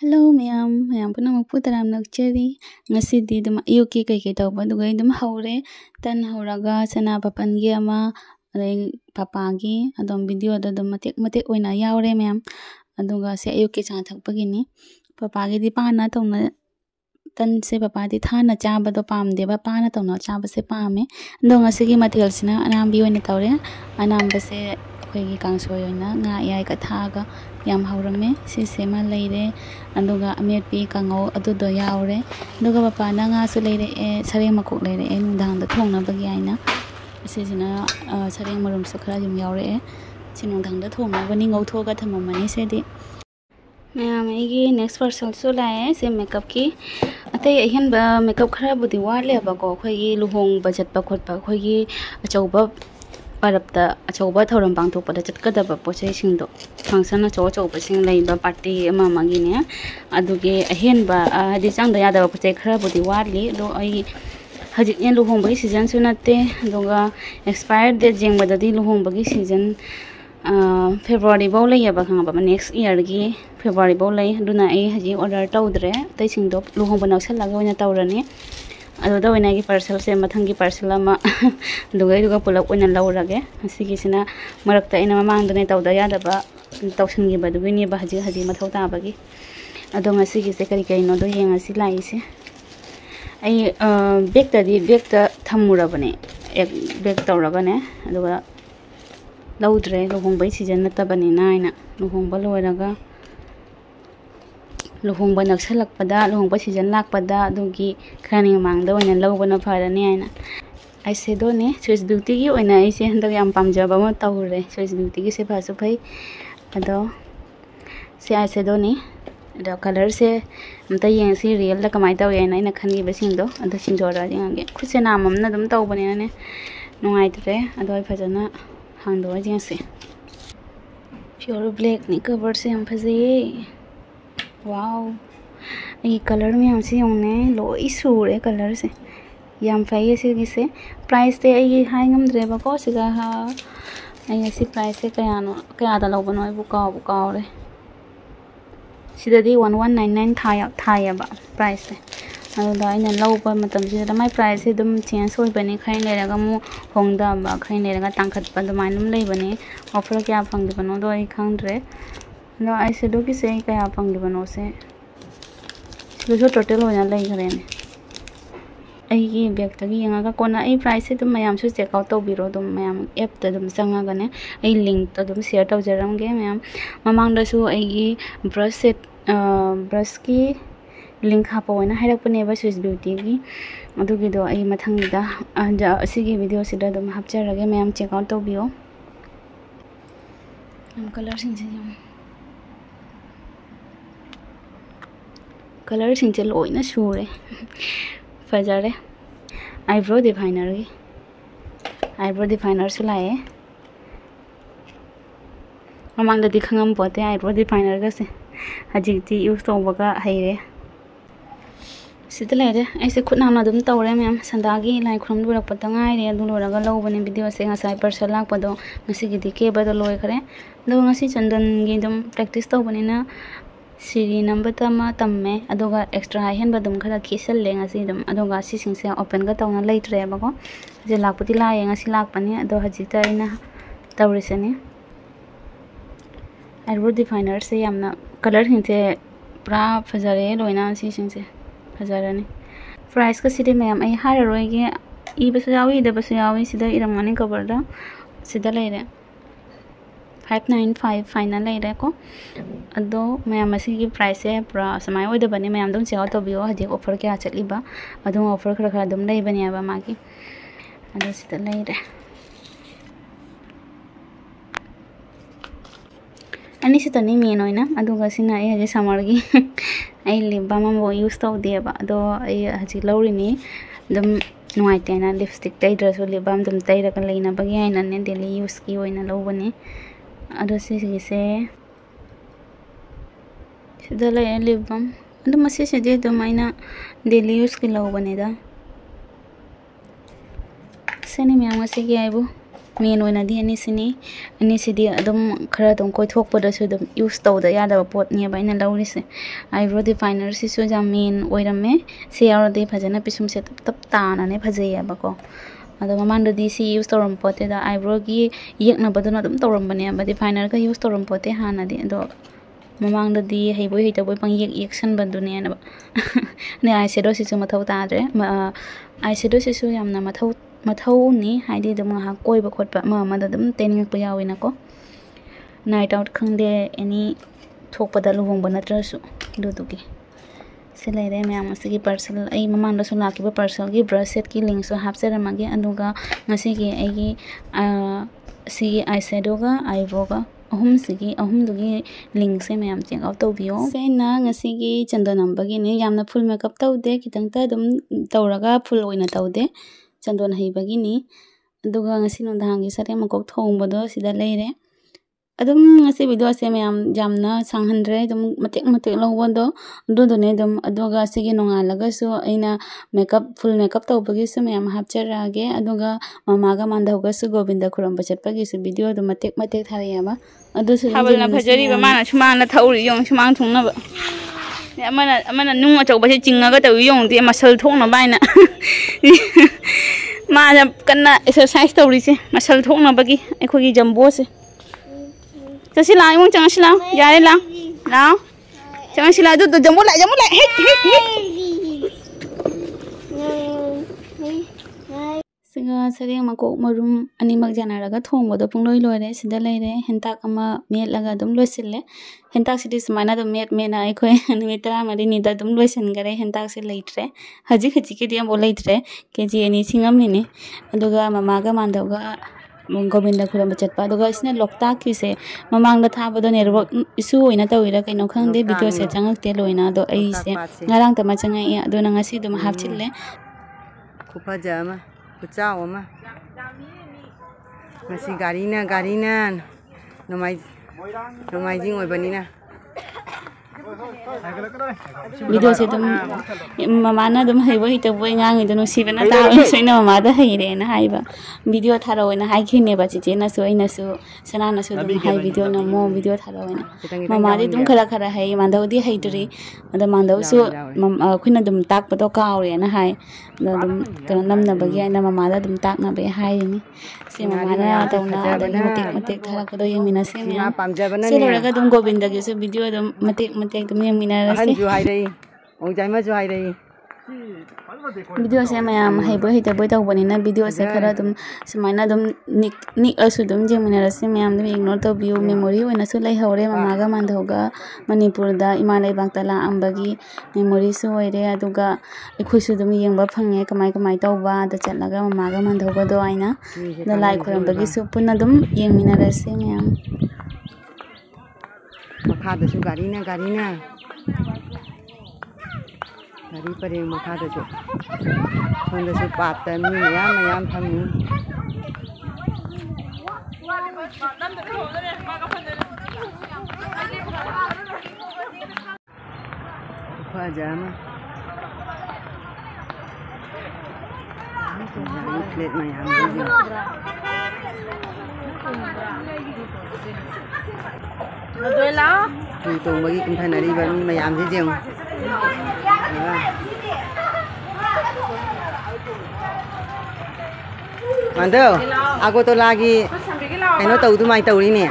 Hello ma'am, punamakpo taram nagchari. Ngasidi dum ayuki kay tawba dugay dum haure tan hauraga sana papangi ama aday papagi adom video do dum matik oina yaure ma'am. Aduga se ayuki cha thakpagini papagi di pana tongna tan se papa di thana chaba do pam deba pana tongna chaba se pame. Ando ngasigi matil sina anambi oina tawre anamba se ꯑꯩꯈꯣꯏꯒꯤ ꯀꯥꯡꯁꯣꯏ ꯑꯣꯏꯅ ꯉꯥ ꯑꯌꯥꯏꯒ ꯊꯥꯛꯑꯒ ꯌꯥꯝ ꯍꯧꯔꯝꯃꯦ ꯁꯤꯁꯦꯃ ꯂꯩꯔꯦ ꯑꯗꯨꯒ ꯑꯃꯦꯠꯄꯤ ꯀꯥꯡꯉꯧ ꯑꯗꯨꯗꯣ ꯌꯥꯎꯔꯦ ꯑꯗꯨꯒ ꯃꯄꯥꯅ ꯉꯥꯁꯨ ꯂꯩꯔꯛꯑꯦ ꯁꯔꯦꯡ ꯃꯀꯣꯛ ꯂꯩꯔꯛꯑꯦ ꯅꯨꯡꯗꯥꯡꯗ ꯊꯣꯡꯅꯕꯒꯤ ꯍꯥꯏꯅ ꯑꯁꯤꯁꯤꯅ ꯁꯔꯦꯡ ꯃꯔꯨꯝꯁꯨ ꯈꯔ ꯑꯗꯨꯝ ꯌꯥꯎꯔꯛꯑꯦ ꯁꯤ ꯅꯨꯡꯗꯥꯡꯗ ꯊꯣꯡꯅꯕꯅꯤ ꯉꯧꯊꯣꯛꯑꯒ ꯊꯝꯃꯝꯃꯅꯤ ꯁꯤꯗꯤ ꯃꯌꯥꯝ ꯑꯩꯒꯤ ꯅꯦꯛꯁ ꯄꯥꯔꯁꯦꯜꯁꯨ ꯂꯥꯛꯑꯦ ꯁꯤ ꯃꯦꯀꯞꯀꯤ ꯑꯇꯩ ꯑꯍꯦꯟꯕ ꯃꯦꯀꯞ ꯈꯔꯕꯨꯗꯤ ꯋꯥꯠꯂꯦꯕꯀꯣ ꯑꯩꯈꯣꯏꯒꯤ ꯂꯨꯍꯣꯡꯕ ꯆꯠꯄ ꯈꯣꯠꯄ ꯑꯩꯈꯣꯏꯒꯤ ꯑꯆꯧꯕ ꯄꯔꯞꯇ ꯑꯆꯧꯕ ꯊꯧꯔꯝ ꯄꯥꯡꯊꯣꯛꯄꯗ ꯆꯠꯀꯗꯕ ꯄꯣꯠꯆꯩꯁꯤꯡꯗꯣ ꯐꯪꯁꯟ ꯑꯆꯧꯕꯁꯤꯡ ꯂꯩꯕ ꯄꯥꯔꯇꯤ ꯑꯃꯒꯤꯅꯦ ꯑꯗꯨꯒꯤ ꯑꯍꯦꯟꯕ ꯍꯥꯏꯗꯤ ꯆꯪꯗ ꯌꯥꯗꯕ ꯄꯣꯠꯆꯩ ꯈꯔꯕꯨꯗꯤ ꯋꯥꯠꯂꯤ ꯑꯗꯣ ꯑꯩ ꯍꯧꯖꯤꯛꯅꯦ ꯂꯨꯍꯣꯡꯕꯒꯤ ꯁꯤꯖꯟꯁꯨ ꯅꯠꯇꯦ ꯑꯗꯨꯒ ꯑꯦꯛꯁꯄꯥꯌꯔ ꯗꯦꯠ ꯌꯦꯡꯕꯗꯗꯤ ꯂꯨꯍꯣꯡꯕꯒꯤ ꯁꯤꯖꯟ ꯐꯦꯕ꯭ꯔꯨꯋꯥꯔꯤꯐꯥꯎ ꯂꯩꯌꯦꯕ ꯈꯪꯉꯕ ꯅꯦꯛꯁ ꯏꯌꯔꯒꯤ ꯐꯦꯕ꯭ꯔꯨꯋꯥꯔꯤꯐꯥꯎ ꯂꯩ ꯑꯗꯨꯅ ꯑꯩ ꯍꯧꯖꯤꯛ ꯑꯣꯔꯗꯔ ꯇꯧꯗ꯭ꯔꯦ ꯑꯇꯩꯁꯤꯡꯗꯣ ꯂꯨꯍꯣꯡꯕ ꯅꯛꯁꯜꯂꯒ ꯑꯣꯏꯅ ꯇꯧꯔꯅꯤ ꯑꯗꯨꯗ ꯑꯣꯏꯅ ꯑꯩꯒꯤ ꯄꯥꯔꯁꯦꯜꯁꯦ ꯃꯊꯪꯒꯤ ꯄꯥꯔꯁꯦꯜ ꯑꯃ ꯑꯗꯨꯒ ꯄꯨꯂꯞ ꯑꯣꯏꯅ ꯂꯧꯔꯒꯦ ꯑꯁꯤꯒꯤꯁꯤꯅ ꯃꯔꯛꯇ ꯑꯩꯅ ꯃꯃꯥꯡꯗꯅꯦ ꯇꯧꯗ ꯌꯥꯗꯕ ꯇꯧꯁꯤꯟꯈꯤꯕꯗꯨꯒꯤꯅꯦꯕ ꯍꯧꯖꯤꯛ ꯃꯊꯧ ꯇꯥꯕꯒꯤ ꯑꯗꯣ ꯉꯁꯤꯒꯤꯁꯦ ꯀꯔꯤꯅꯣꯗꯣ ꯌꯦꯡꯉꯁꯤ ꯂꯥꯛꯏꯁꯦ ꯑꯩ ꯕꯦꯛꯇ ꯊꯝꯃꯨꯔꯕꯅꯦ ꯕꯦꯛ ꯇꯧꯔꯒꯅꯦ ꯑꯗꯨꯒ ꯂꯧꯗ꯭ꯔꯦ ꯂꯨꯍꯣꯡꯕꯒꯤ ꯁꯤꯖꯟ ꯅꯠꯇꯕꯅꯤꯅ ꯑꯩꯅ ꯂꯨꯍꯣꯡꯕ ꯂꯣꯏꯔꯒ ꯂꯨꯍꯣꯡꯕ ꯅꯛꯁꯜꯂꯛꯄꯗ ꯂꯨꯍꯣꯡꯕ ꯁꯤꯖꯟ ꯂꯥꯛꯄꯗ ꯑꯗꯨꯒꯤ ꯈꯔꯅꯤ ꯃꯃꯥꯡꯗ ꯑꯣꯏꯅ ꯂꯧꯕꯅ ꯐꯔꯅꯤ ꯍꯥꯏꯅ ꯑꯥꯏꯁꯦꯗꯣꯅꯦ ꯁ꯭ꯋꯤꯁ ꯕ꯭ꯌꯨꯇꯤꯒꯤ ꯑꯣꯏꯅ ꯑꯩꯁꯦ ꯍꯟꯗꯛ ꯌꯥꯝ ꯄꯥꯝꯖꯕ ꯑꯃ ꯇꯧꯔꯦ ꯁ꯭ꯋꯤꯁ ꯕ꯭ꯌꯨꯇꯤꯒꯤꯁꯦ ꯐꯁꯨ ꯐꯩ ꯑꯗꯣ ꯁꯤ ꯑꯥꯏꯁꯦꯗꯣꯅꯤ ꯑꯗꯣ ꯀꯂꯔꯁꯦ ꯑꯝꯇ ꯌꯦꯡꯁꯤ ꯔꯤꯌꯦꯜꯗ ꯀꯃꯥꯏꯅ ꯇꯧꯏ ꯍꯥꯏꯅ ꯑꯩꯅ ꯈꯟꯈꯤꯕꯁꯤꯡꯗꯣ ꯑꯗꯣ ꯁꯤꯡꯗꯣꯔꯒ ꯌꯦꯡꯉꯒꯦ ꯈꯨꯠꯁꯦ ꯅꯥꯝꯃꯅ ꯑꯗꯨꯝ ꯇꯧꯕꯅꯤꯅꯅꯦ ꯅꯨꯡꯉꯥꯏꯇ꯭ꯔꯦ ꯑꯗꯣ ꯑꯩ ꯐꯖꯅ ꯍꯥꯡꯗꯣꯛꯑ ꯌꯦꯡꯁꯤ ꯄꯤꯌꯣꯔ ꯕ꯭ꯂꯦꯛꯅꯤ ꯀꯕꯔꯁꯦ ꯌꯥꯝ ꯐꯖꯩꯌꯦ ꯋꯥꯎ ꯑꯩꯒꯤ ꯀꯂꯔ ꯃꯌꯥꯝꯁꯦ ꯌꯦꯡꯉꯨꯅꯦ ꯂꯣꯏ ꯁꯨꯔꯦ ꯀꯂꯔꯁꯦ ꯌꯥꯝ ꯐꯩꯌꯦ ꯁꯤꯒꯤꯁꯦ ꯄ꯭ꯔꯥꯏꯁꯇꯤ ꯑꯩꯒꯤ ꯍꯥꯏ ꯉꯝꯗ꯭ꯔꯦꯕꯀꯣ ꯁꯤꯒ ꯑꯩ ꯉꯁꯤ ꯄ꯭ꯔꯥꯏꯁꯁꯦ ꯀꯌꯥꯗ ꯂꯧꯕꯅꯣ ꯑꯩꯕꯨ ꯀꯥꯎꯔꯦ ꯁꯤꯗꯗꯤ 1199 ꯊꯥꯏꯌꯦꯕ ꯄ꯭ꯔꯥꯏꯁꯁꯦ ꯑꯗꯨꯗ ꯑꯩꯅ ꯂꯧꯕ ꯃꯇꯝꯁꯤꯗ ꯃꯥꯏ ꯄ꯭ꯔꯥꯏꯁꯁꯦ ꯑꯗꯨꯝ ꯆꯦꯟꯖ ꯑꯣꯏꯕꯅꯤ ꯈꯔ ꯂꯩꯔꯒ ꯑꯃꯨꯛ ꯍꯣꯡꯗꯕ ꯈꯔ ꯂꯩꯔꯒ ꯇꯥꯡꯈꯠꯄ ꯑꯗꯨꯃꯥꯏꯅ ꯑꯗꯨꯝ ꯂꯩꯕꯅꯤ ꯑꯣꯐꯔ ꯀꯌꯥ ꯐꯪꯈꯤꯕꯅꯣꯗꯣ ꯑꯩ ꯈꯪꯗ꯭ꯔꯦ ꯑꯗꯣ ꯑꯥꯏꯁꯦꯗꯣꯒꯤꯁꯦ ꯑꯩ ꯀꯌꯥ ꯐꯪꯈꯤꯕꯅꯣꯁꯦ ꯁꯤꯗꯁꯨ ꯇꯣꯇꯦꯜ ꯑꯣꯏꯅ ꯂꯩꯈ꯭ꯔꯦꯅꯦ ꯑꯩꯒꯤ ꯕꯦꯛꯇꯒꯤ ꯌꯦꯡꯉꯒ ꯀꯣꯟꯅ ꯑꯩ ꯄ꯭ꯔꯥꯏꯁꯁꯦ ꯑꯗꯨꯝ ꯃꯌꯥꯝꯁꯨ ꯆꯦꯛ ꯑꯥꯎꯠ ꯇꯧꯕꯤꯔꯣ ꯑꯗꯨꯝ ꯃꯌꯥꯝ ꯑꯦꯞꯇ ꯑꯗꯨꯝ ꯆꯪꯉꯒꯅꯦ ꯑꯩ ꯂꯤꯡꯛꯇꯣ ꯑꯗꯨꯝ ꯁꯤꯌꯔ ꯇꯧꯖꯔꯝꯒꯦ ꯃꯌꯥꯝ ꯃꯃꯥꯡꯗꯁꯨ ꯑꯩꯒꯤ ꯕ꯭ꯔꯁꯀꯤ ꯂꯤꯡꯛ ꯍꯥꯞꯄꯣꯅ ꯍꯥꯏꯔꯛꯄꯅꯦꯕ ꯁ꯭ꯋꯤꯁ ꯕ꯭ꯌꯨꯇꯤꯒꯤ ꯑꯗꯨꯒꯤꯗꯣ ꯑꯩ ꯃꯊꯪꯒꯤꯗ ꯑꯁꯤꯒꯤ ꯚꯤꯗꯤꯑꯣꯁꯤꯗ ꯑꯗꯨꯝ ꯍꯥꯞꯆꯔꯒꯦ ꯃꯌꯥꯝ ꯆꯦꯛ ꯑꯥꯎꯠ ꯇꯧꯕꯤꯌꯣ ꯀꯂꯔꯁꯤꯡꯁꯦ ꯀꯂꯔꯁꯤꯡꯁꯦ ꯂꯣꯏꯅ ꯁꯨꯔꯦ ꯐꯖꯔꯦ ꯑꯥꯏꯕ꯭ꯔꯣ ꯗꯤꯐꯥꯏꯅꯔꯁꯨ ꯂꯥꯛꯑꯦ ꯃꯃꯥꯡꯗꯗꯤ ꯈꯪꯉꯝꯄꯣꯠꯇꯦ ꯑꯥꯏꯕ꯭ꯔꯣ ꯗꯤꯐꯥꯏꯅꯔꯒꯁꯦ ꯍꯧꯖꯤꯛꯇꯤ ꯌꯨꯁ ꯇꯧꯕꯒ ꯍꯩꯔꯦ ꯁꯤꯗ ꯂꯩꯔꯦ ꯑꯩꯁꯦ ꯈꯨꯠ ꯅꯥꯝꯅ ꯑꯗꯨꯝ ꯇꯧꯔꯦ ꯃꯌꯥꯝ ꯁꯟꯗꯥꯒꯤ ꯂꯥꯏ ꯈꯨꯔꯨꯝ ꯂꯣꯏꯔꯛꯄꯗ ꯉꯥꯏꯔꯦ ꯑꯗꯨ ꯂꯣꯏꯔꯒ ꯂꯧꯕꯅꯦ ꯚꯤꯗꯤꯑꯣꯁꯦ ꯉꯁꯥꯏ ꯄꯥꯔꯁꯦꯜ ꯂꯥꯛꯄꯗꯣ ꯉꯁꯤꯒꯤꯗꯤ ꯀꯦꯕꯗ ꯂꯣꯏꯈ꯭ꯔꯦ ꯑꯗꯨꯒ ꯉꯁꯤ ꯆꯟꯗꯟꯒꯤ ꯑꯗꯨꯝ ꯄ꯭ꯔꯦꯛꯇꯤꯁ ꯇꯧꯕꯅꯤꯅ ꯁꯤꯔꯤ ꯅꯝꯕꯗ ꯑꯃ ꯇꯝꯃꯦ ꯑꯗꯨꯒ ꯑꯦꯛꯁꯇ꯭ꯔꯥ ꯑꯍꯦꯟꯕ ꯑꯗꯨꯝ ꯈꯔ ꯈꯦꯠꯆꯜꯂꯦ ꯉꯁꯤ ꯑꯗꯨꯝ ꯑꯗꯨꯒ ꯁꯤꯁꯤꯡꯁꯦ ꯑꯣꯄꯟꯒ ꯇꯧꯅ ꯂꯩꯇ꯭ꯔꯦꯕꯀꯣ ꯁꯤ ꯂꯥꯛꯄꯨꯗꯤ ꯂꯥꯛꯑꯦ ꯉꯁꯤ ꯂꯥꯛꯄꯅꯤ ꯑꯗꯣ ꯍꯧꯖꯤꯛꯇ ꯑꯩꯅ ꯇꯧꯔꯤꯁꯤꯅꯤ ꯑꯥꯏꯕ꯭ꯔꯣ ꯗꯤꯐꯥꯏꯅꯔꯁꯦ ꯌꯥꯝꯅ ꯀꯂꯔꯁꯤꯡꯁꯦ ꯄꯨꯔꯥ ꯐꯖꯔꯦ ꯂꯣꯏꯅ ꯁꯤꯁꯤꯡꯁꯦ ꯐꯖꯔꯅꯤ ꯄ꯭ꯔꯥꯏꯁꯀꯁꯤꯗꯤ ꯃꯌꯥꯝ ꯑꯩ ꯍꯥꯏꯔꯔꯣꯏꯒꯦ ꯏꯕꯁꯨ ꯌꯥꯎꯏ ꯏꯗꯕꯁꯨ ꯌꯥꯎꯏ ꯁꯤꯗ ꯏꯔꯝꯒꯅꯤ ꯀꯕꯔꯗ ꯁꯤꯗ ꯂꯩꯔꯦ 595 ꯐꯥꯏꯅ ꯂꯩꯔꯦꯀꯣ ꯑꯗꯣ ꯃꯌꯥꯝ ꯑꯁꯤꯒꯤ ꯄ꯭ꯔꯥꯏꯁꯁꯦ ꯄꯨꯔꯥ ꯁꯨꯃꯥꯏꯅ ꯑꯣꯏꯗꯕꯅꯤ ꯃꯌꯥꯝ ꯑꯗꯨꯝ ꯆꯦꯛ ꯑꯥꯎꯠ ꯇꯧꯕꯤꯌꯣ ꯍꯧꯖꯤꯛ ꯑꯣꯐꯔ ꯀꯌꯥ ꯆꯠꯂꯤꯕ ꯑꯗꯨꯝ ꯑꯣꯐꯔ ꯈꯔ ꯑꯗꯨꯝ ꯂꯩꯕꯅꯦꯕ ꯃꯥꯒꯤ ꯑꯗꯣ ꯁꯤꯗ ꯂꯩꯔꯦ ꯑꯅꯤꯁꯤꯇꯅꯤ ꯃꯦꯟ ꯑꯣꯏꯅ ꯑꯗꯨꯒ ꯁꯤꯅ ꯑꯩ ꯍꯧꯖꯤꯛ ꯁꯝꯃꯔꯒꯤ ꯑꯩ ꯂꯤꯞ ꯕꯥꯝ ꯑꯃꯐꯥꯎ ꯌꯨꯁ ꯇꯧꯗꯦꯕ ꯑꯗꯣ ꯑꯩ ꯍꯧꯖꯤꯛ ꯂꯧꯔꯤꯅꯤ ꯑꯗꯨꯝ ꯅꯨꯡꯉꯥꯏꯇꯦꯅ ꯂꯤꯞꯁꯇꯤꯛ ꯇꯩꯗ꯭ꯔꯁꯨ ꯂꯤꯞ ꯕꯥꯝ ꯑꯗꯨꯝ ꯇꯩꯔꯒ ꯂꯩꯅꯕꯒꯤ ꯍꯥꯏꯅꯅꯦ ꯗꯦꯂꯤ ꯌꯨꯁꯀꯤ ꯑꯣꯏꯅ ꯂꯧꯕꯅꯤ ꯑꯗꯣ ꯁꯤꯒꯤꯁꯦ ꯁꯤꯗ ꯂꯩꯔꯦ ꯂꯤꯞ ꯕꯥꯝ ꯑꯗꯨꯝ ꯃꯁꯤꯁꯤꯗꯤ ꯑꯗꯨꯝ ꯑꯩꯅ ꯗꯦꯂꯤ ꯌꯨꯁꯀꯤ ꯂꯧꯕꯅꯤꯗ ꯁꯤꯅꯤ ꯃꯌꯥꯝ ꯉꯁꯤꯒꯤ ꯍꯥꯏꯕꯨ मेन ओइनादी अनिसिनी अनिसिदी अदुम खरा दम कोइथोकपदसु दम use तौदा Yadav पोटनी बाइना लौरिसे eyebrow definer Sissu जाम मेन ओइरमे से यारदे फजना पिसुम से तप तप तानाने फजैयाबको अदो ममांददी सी यूज तौरम पोते दा आईब्रो की येकनाबदुना दम तौरमबने बा डिफाइनर का यूज तौरम पोते हानादी अदो ममांददी हेबोय हेतबोय पंग येक्सन बदुने ना ने आईशेडो सिसु मथौ तादरे आईशेडो सिसु यामना मथौनी हाइदि दम हा कोइबा खोटबा ममदा दम टेनिंगपा याविनाको नाइट आउट खंदे एनी थोकपदा लुहोंबा नत्रसु दुदुगी से लेरे मैम असगी पार्सल आई ममांदा सु लाकिबा पार्सल की ब्रेसलेट की लिंक सो हापसेरमागे अनुगा ngasiगी आईगी सिगी आईशेडोगा आईब्रोगा अहुम लिंक से मैम चेक आउट तौबियो से ना ngasiगी चंदनंबगी ने यामना फुल मेकअप तौदे खितंगता दम तौरगा फुल ओइना तौदे चंदन हैबगी नि अदुगा ngasi नोंदांगी सरे मकोक थोंबदो सिदा लेरे अदुम ngasi वीडियो से मैम जामना सांगहनरे दम मतेक लौबदो दुदुने दम अदुगा सिगी नोंगालगसु अइना मेकअप फुल मेकअप तौबगी सु मैम हापचरागे अदुगा ममागा मांधौगसु गोविंद खुरम बचतपगी सु वीडियो दम मतेक थारयाबा अदुसु हाबलना फजरीबा माना सुमांगना थौरि यों सुमांग थुंगनबा अमना नुंग अचौबसे चिंगागा तौइ योंदे मसल थोंना बाइना माना कन्ना एक्सरसाइज तौरिसे मसल थोंनाबगी अखोगी जंबो से चसी ला इमों चंगसी ला यारे ला चंगसी ला दु जंबो ला सिंगा सरे मको मरुम अनिमक जानारगा थोंबदो पुंगलोय लोरे सिदा लेरे हेंताक अमा मेलगा दम लोसिले हेंताक सिदि समाना दम मेना अखोय निमितरा मरि निदा दम लोसन गरे हेंताक से लेट्रे हजि के दिया बो लेट्रे केजी एनी सिंगम हेने अदुगा ममागा मांदोगा गोविंद खुरम बचतपा अदुगा इसने लोकताक किसे ममांगदा थाबदो नेटवर्क इशू होइना तौइरा कैनो खंगदे वीडियो से चंगकते लोइना दो अइसे ngarang tama changai aduna ngasi dum hapchille खुफाजा मा खुचाव मा ngasi garina नोमाइजिंग ओइबनिना वीडियो से तुम ममाना तुम हैबो हितबो ngang इदनो सिबना ता सोइना ममादा हैरे ना हाइबा वीडियो थारोइना हाइखिने बाचिचे ना सोइना सु सनाना सु तुम हाइ वीडियो न मो वीडियो थारोइना ममादि तुम खरा है मांदौदी हैदरी अद मांदौ सु खुइना तुम ताकपदो काउरे ना हाइ तुम कन नमनबगी आइना ममादा तुम ताकना बे हाइनी से ममाना तौना अदगी मतेक थारकदो यमिना से से लोरगा तुम गोविंदगी सु वीडियो तुम मतेक तुम यमिना रसे जो हाइ रही ओजाइमा जो हाइ रही वीडियो से मैम हैबो हितबो तौबनिना वीडियो से खरा तुम सुमाइना तुम निक असु तुम जेमिना रसे मैम तुम इग्नोर तौबियो मेमोरी ओइना सु लैहौरे ममागा मांधौगा मणिपुरदा इमा लैबाक्ता लांबगी मेमोरी सु ओइरे अदुगा इखुसु तुम येंबा फंगे कमाई तौबा द चलगा ममागा मांधौगा दो आइना द लाइ खुरंबगी सु पुन्ना तुम येंमिना रसे मैम मखादसु गारीना गारी परे मखादसु सोंदसु पात मी मयाम फंगी खुफाजामा प्लेट मयाम तो बगी कुंथनरी बनी मयाम से जेम मांदो आगो तो लागी कनो तौदु माइ तौरिने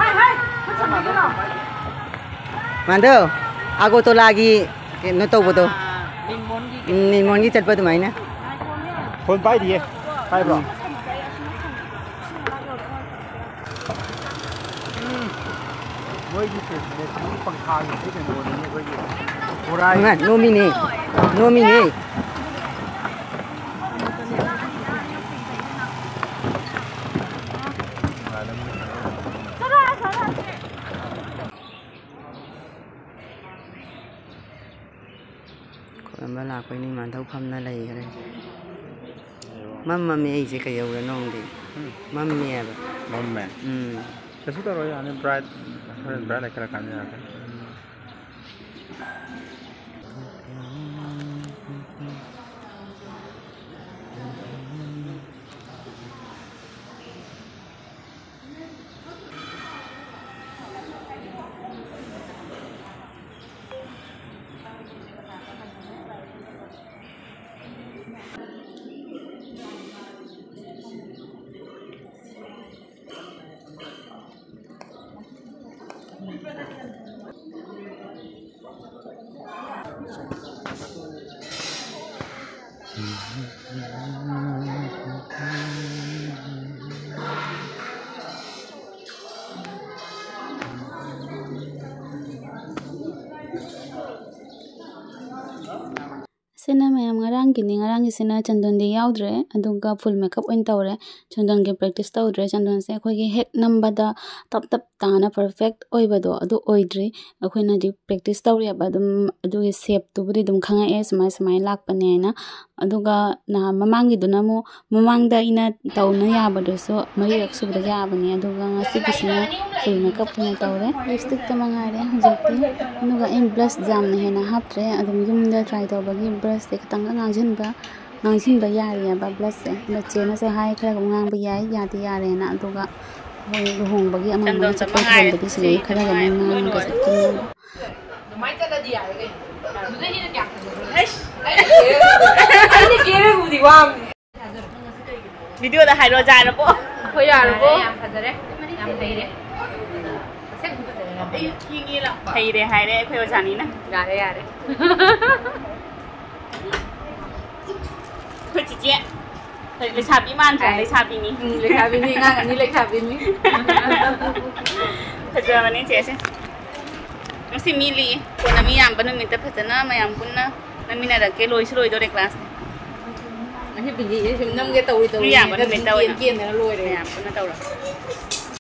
मांदो आगो तो लागी कनो तौबदो निमोनगी चटपदु माइना फोन पाइ दिए पाइब्रो नोमिने खोलंबा लाखोइनि मांथौ फमना लैगरे मम्मी ऐसे कयौरा नोंदे मम्मी है मम्मी कछु तो रोय आने ब्राइड लेकर खाने आके Sena mayam ngarang sena chandon de yaudre aduga full makeup oin tawre chandon ge practice tawdre chandon se khoi ge hek number da tap tana perfect oibado adu oidri akhoina di practice tawre abadum adu ge shape tu budi dum khanga e samai lakpane na aduga na mamangi duna mo mamangda ina tawna yabado so mari raksu da yabani aduga ngasi kisina full makeup oin tawre lipstick ta mangare hujati aduga em blush jam na hena haptre adum yumda try tawbagi brush se katang ngangjinba yari ba brush se chena se hai khara ngang ba yai yati yare na aduga luhong bagi amang ma chappa bagi se khara ga ngang ga sakin mai ta da dia ga mude ni kya ai ni gere udi wa video da hairo ja ra bo khoi ya ro bo yam phadare yam deire se ku phadare ai kingi la haire haire khoi o jani na yare khoi chi che le sabi man ja le sabi ni ngang ni le sabi ni phajama ni che se si mili ko na mi yam banu mi ta phajana mayam punna namina ra ke loi do re class ni bi ni nam ge tawi yam banu mi tawi kiên nó lôi đấy yam punna taw ra